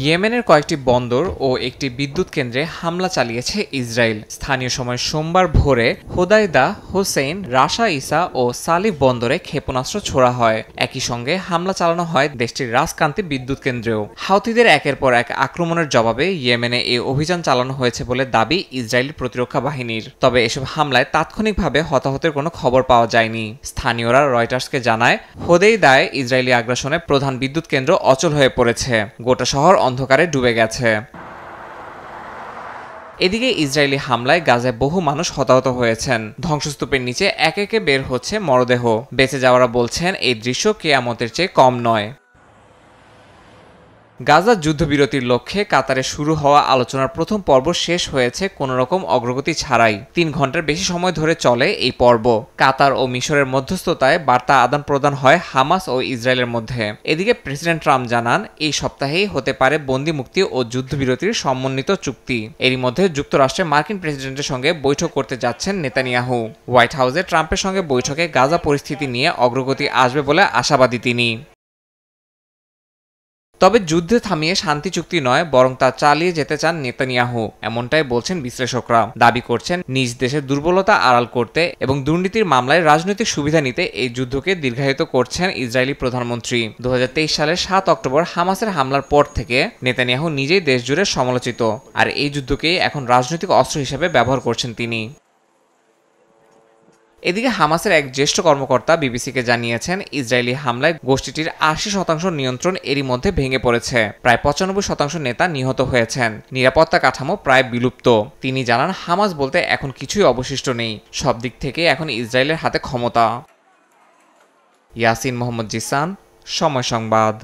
ইয়েমেনের কয়েকটি বন্দর ও একটি বিদ্যুৎ কেন্দ্রে হামলা চালিয়েছে ইসরায়েল। স্থানীয় সময় সোমবার ভোরে হোদাইদা, হোসেইন, রাশা ইসা ও সালিফ বন্দরে ক্ষেপণাস্ত্র ছোড়া হয়। একই সঙ্গে হামলা চালানো হয় দেশটির রাজকান্তি বিদ্যুৎ কেন্দ্রেও। হাউথিদের একের পর এক আক্রমণের জবাবে ইয়েমেনে এই অভিযান চালানো হয়েছে বলে দাবি ইসরায়েলি প্রতিরক্ষা বাহিনীর। তবে এসব হামলায় তাৎক্ষণিকভাবে হতাহতের কোনো খবর পাওয়া যায়নি। স্থানীয়রা রয়টার্সকে জানায়, হোদেইদায় ইসরায়েলি আগ্রাসনে প্রধান বিদ্যুৎ কেন্দ্র অচল হয়ে পড়েছে। গোটা শহর অন্ধকারে ডুবে গেছে। এদিকে ইসরায়েলি হামলায় গাজায় বহু মানুষ হতাহত হয়েছেন। ধ্বংসস্তূপের নিচে একে একে বের হচ্ছে মরদেহ। বেঁচে যাওয়ারা বলছেন, এই দৃশ্য কিয়ামতের চেয়ে কম নয়। গাজার যুদ্ধবিরতির লক্ষ্যে কাতারে শুরু হওয়া আলোচনার প্রথম পর্ব শেষ হয়েছে কোনোরকম অগ্রগতি ছাড়াই। 3 ঘন্টার বেশি সময় ধরে চলে এই পর্ব। কাতার ও মিশরের মধ্যস্থতায় বার্তা আদান প্রদান হয় হামাস ও ইসরায়েলের মধ্যে। এদিকে প্রেসিডেন্ট ট্রাম্প জানান, এই সপ্তাহেই হতে পারে বন্দি মুক্তি ও যুদ্ধবিরতির সমন্বিত চুক্তি। এরই মধ্যে যুক্তরাষ্ট্রে মার্কিন প্রেসিডেন্টের সঙ্গে বৈঠক করতে যাচ্ছেন নেতানিয়াহু। হোয়াইট হাউসে ট্রাম্পের সঙ্গে বৈঠকে গাজা পরিস্থিতি নিয়ে অগ্রগতি আসবে বলে আশাবাদী তিনি। তবে যুদ্ধ থামিয়ে শান্তি চুক্তি নয়, বরং তা চালিয়ে যেতে চান নেতানিয়াহু, এমনটাই বলছেন বিশ্লেষকরা। দাবি করছেন, নিজ দেশের দুর্বলতা আড়াল করতে এবং দুর্নীতির মামলায় রাজনৈতিক সুবিধা নিতে এই যুদ্ধকে দীর্ঘায়িত করছেন ইসরায়েলি প্রধানমন্ত্রী। 2023 সালের 7 অক্টোবর হামাসের হামলার পর থেকে নেতানিয়াহু নিজেই দেশজুড়ে সমালোচিত, আর এই যুদ্ধকেই এখন রাজনৈতিক অস্ত্র হিসেবে ব্যবহার করছেন তিনি। এদিকে হামাসের এক জ্যেষ্ঠ কর্মকর্তা বিবিসিকে জানিয়েছেন, ইসরায়েলি হামলায় গোষ্ঠীটির 80% নিয়ন্ত্রণ এরই মধ্যে ভেঙে পড়েছে। প্রায় 95% নেতা নিহত হয়েছেন। নিরাপত্তা কাঠামো প্রায় বিলুপ্ত। তিনি জানান, হামাস বলতে এখন কিছুই অবশিষ্ট নেই। সব দিক থেকে এখন ইসরায়েলের হাতে ক্ষমতা। ইয়াসিন মোহাম্মদ জিসান, সময় সংবাদ।